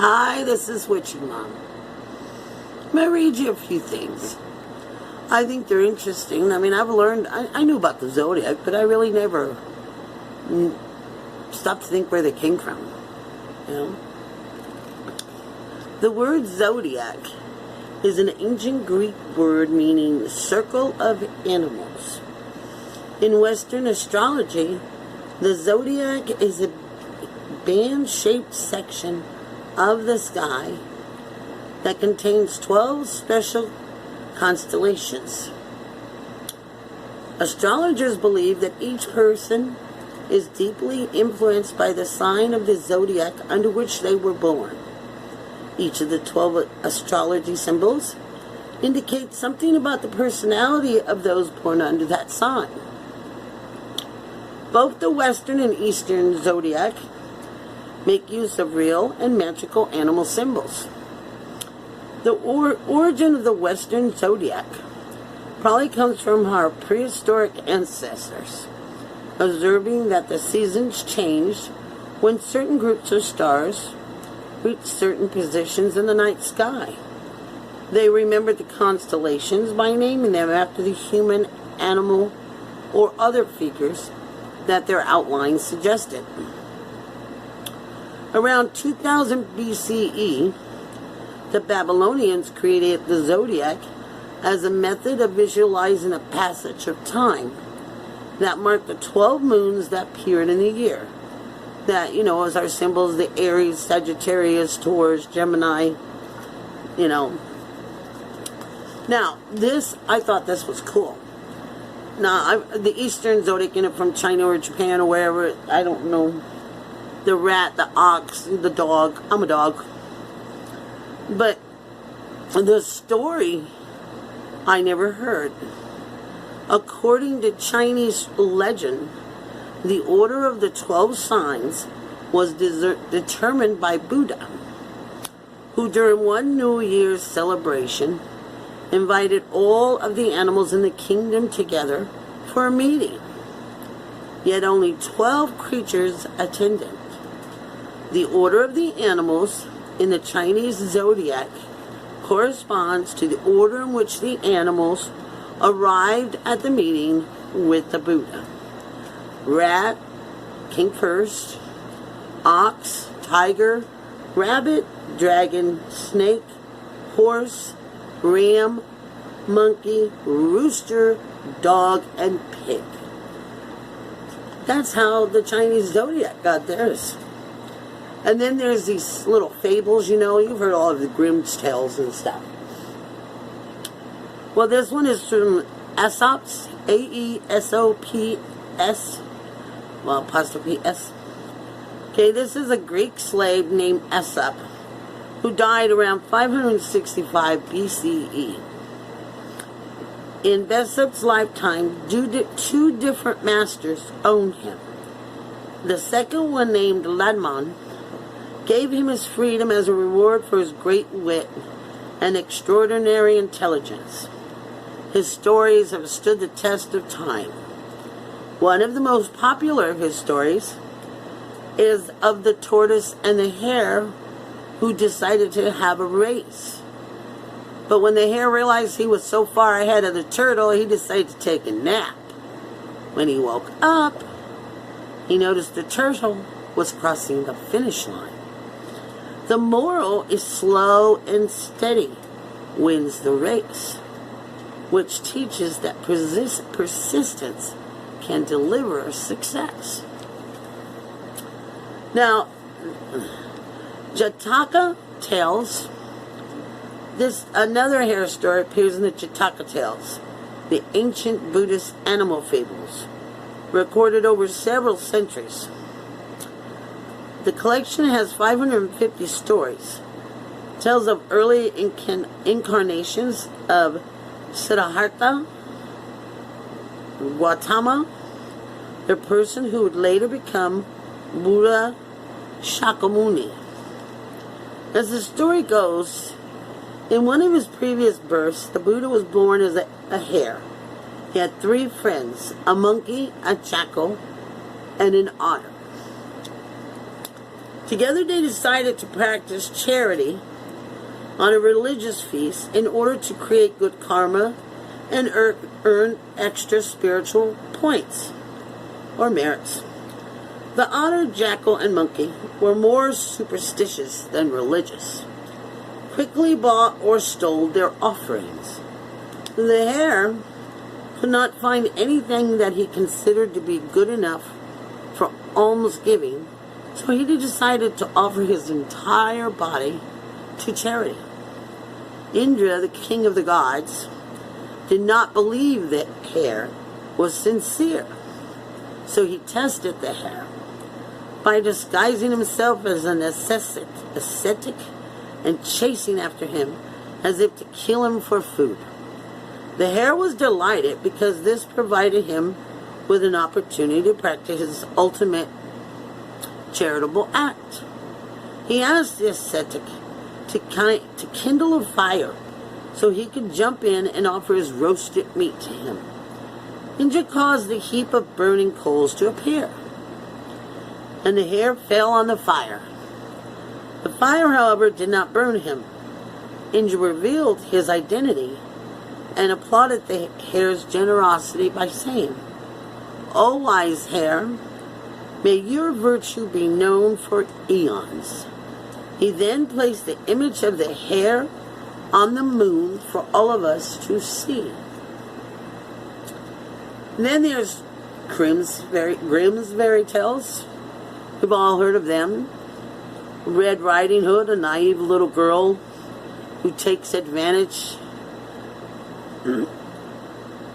Hi, this is Witchy Mom. I'm going to read you a few things. I think they're interesting. I mean, I've learned, I knew about the zodiac, but I really never stopped to think where they came from. You know? The word zodiac is an ancient Greek word meaning circle of animals. In Western astrology, the zodiac is a band-shaped section of the sky that contains 12 special constellations. Astrologers believe that each person is deeply influenced by the sign of the zodiac under which they were born. Each of the 12 astrology symbols indicates something about the personality of those born under that sign. Both the Western and Eastern zodiac make use of real and magical animal symbols. The origin of the Western zodiac probably comes from our prehistoric ancestors, observing that the seasons changed when certain groups of stars reached certain positions in the night sky. They remembered the constellations by naming them after the human, animal, or other figures that their outlines suggested. Around 2000 BCE, the Babylonians created the zodiac as a method of visualizing a passage of time that marked the 12 moons that appeared in the year. That, as our symbols, the Aries, Sagittarius, Taurus, Gemini, Now, I thought this was cool. Now, the Eastern zodiac, from China or Japan or wherever, I don't know. The rat, the ox, the dog. I'm a dog. But the story I never heard. According to Chinese legend, the order of the 12 signs was determined by Buddha, who during one New Year's celebration invited all of the animals in the kingdom together for a meeting. Yet only 12 creatures attended. The order of the animals in the Chinese zodiac corresponds to the order in which the animals arrived at the meeting with the Buddha. Rat came first, ox, tiger, rabbit, dragon, snake, horse, ram, monkey, rooster, dog, and pig. That's how the Chinese zodiac got theirs. And then there's these little fables, you've heard all of the Grimm's tales and stuff. Well, this one is from Aesop's, Aesops, apostrophe S. Okay, this is a Greek slave named Aesop, who died around 565 BCE. In Aesop's lifetime, two different masters owned him. The second one, named Ladmon, gave him his freedom as a reward for his great wit and extraordinary intelligence. His stories have stood the test of time. One of the most popular of his stories is of the tortoise and the hare who decided to have a race. But when the hare realized he was so far ahead of the turtle, he decided to take a nap. When he woke up, he noticed the turtle was crossing the finish line. The moral is slow and steady wins the race, which teaches that persistence can deliver success. Now, Jataka Tales, another hare story appears in the Jataka Tales, the ancient Buddhist animal fables, recorded over several centuries. The collection has 550 stories. It tells of early incarnations of Siddhartha, Gautama, the person who would later become Buddha Shakyamuni. As the story goes, in one of his previous births, the Buddha was born as a hare. He had 3 friends, a monkey, a jackal, and an otter. Together they decided to practice charity on a religious feast in order to create good karma and earn extra spiritual points or merits. The otter, jackal, and monkey were more superstitious than religious, quickly bought or stole their offerings. The hare could not find anything that he considered to be good enough for almsgiving, so he decided to offer his entire body to charity. Indra, the king of the gods, did not believe that hare was sincere, so he tested the hare by disguising himself as an ascetic and chasing after him as if to kill him for food. The hare was delighted because this provided him with an opportunity to practice his ultimate charitable act. He asked the ascetic to kindle a fire so he could jump in and offer his roasted meat to him. Indra caused a heap of burning coals to appear, and the hare fell on the fire. The fire, however, did not burn him. Indra revealed his identity and applauded the hare's generosity by saying, "O wise hare, may your virtue be known for eons." He then placed the image of the hare on the moon for all of us to see. And then there's Grimm's fairy tales. We've all heard of them. Red Riding Hood, a naive little girl who takes advantage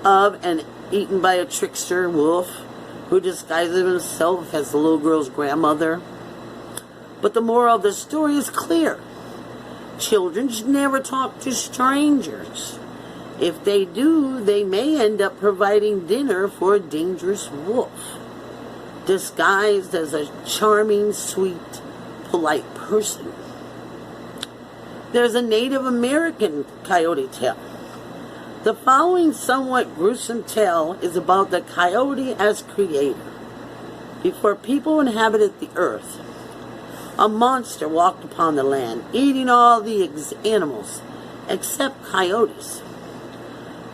of and eaten by a trickster wolf who disguises himself as the little girl's grandmother. But the moral of the story is clear. Children should never talk to strangers. If they do, they may end up providing dinner for a dangerous wolf, disguised as a charming, sweet, polite person. There's a Native American coyote tale. The following somewhat gruesome tale is about the coyote as creator. Before people inhabited the earth, a monster walked upon the land, eating all the animals except coyotes.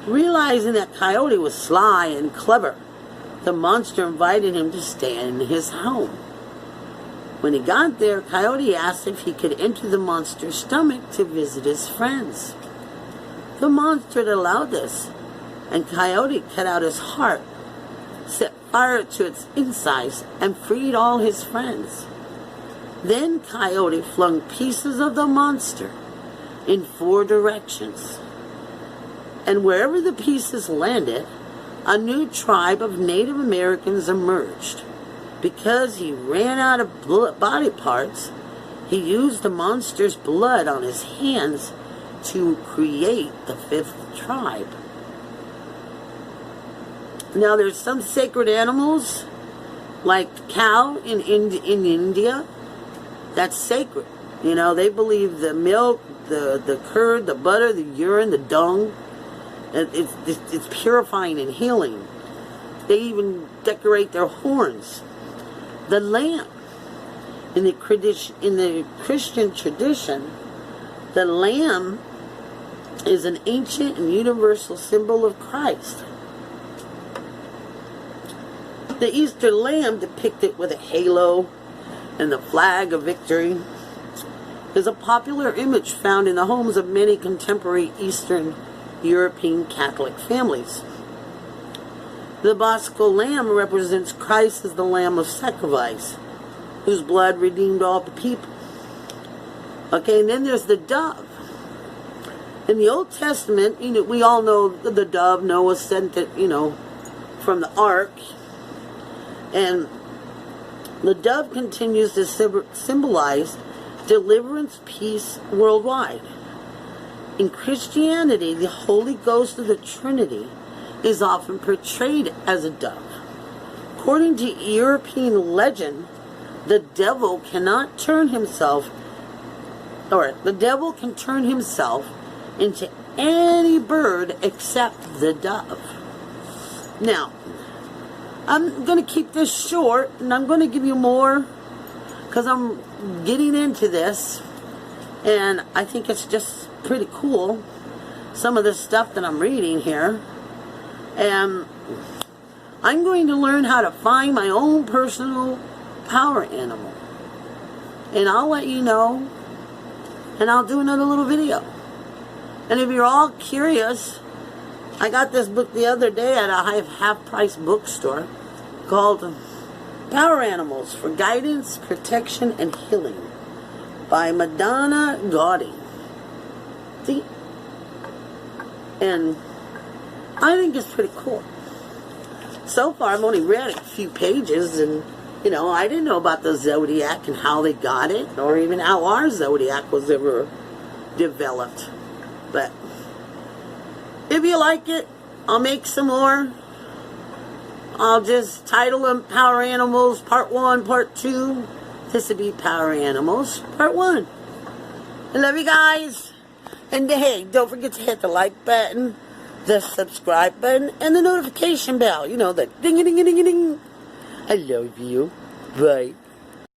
Realizing that Coyote was sly and clever, the monster invited him to stay in his home. When he got there, Coyote asked if he could enter the monster's stomach to visit his friends. The monster allowed this, and Coyote cut out his heart, set fire to its insides, and freed all his friends. Then Coyote flung pieces of the monster in 4 directions. And wherever the pieces landed, a new tribe of Native Americans emerged. Because he ran out of body parts, he used the monster's blood on his hands to create the 5th tribe. Now there's some sacred animals, like the cow in India, that's sacred. You know, they believe the milk, the curd, the butter, the urine, the dung, it's purifying and healing. They even decorate their horns. The lamb, in the Christian tradition, the lamb is an ancient and universal symbol of Christ. The Easter lamb, depicted with a halo and the flag of victory, is a popular image found in the homes of many contemporary Eastern European Catholic families. The Paschal lamb represents Christ as the lamb of sacrifice, whose blood redeemed all the people. Okay, and then there's the dove. In the Old Testament, we all know the dove. Noah sent it, from the ark. And the dove continues to symbolize deliverance, peace worldwide. In Christianity, the Holy Ghost of the Trinity is often portrayed as a dove. According to European legend, the devil can turn himself into any bird except the dove. Now, I'm going to keep this short, and I'm going to give you more because I'm getting into this, and I think it's just pretty cool, some of the stuff that I'm reading here. And I'm going to learn how to find my own personal power animal. And I'll let you know, and I'll do another little video. And if you're all curious, I got this book the other day at a half-price bookstore called Power Animals for Guidance, Protection, and Healing by Madonna Gaudy. See? And I think it's pretty cool. So far, I've only read a few pages, and, you know, I didn't know about the Zodiac and how they got it, or even how our Zodiac was ever developed. But if you like it, I'll make some more. I'll just title them Power Animals Part 1, Part 2. This would be Power Animals Part 1. I love you guys. And hey, don't forget to hit the like button, the subscribe button, and the notification bell. You know, the ding-a-ding-a-ding-a-ding. I love you. Bye.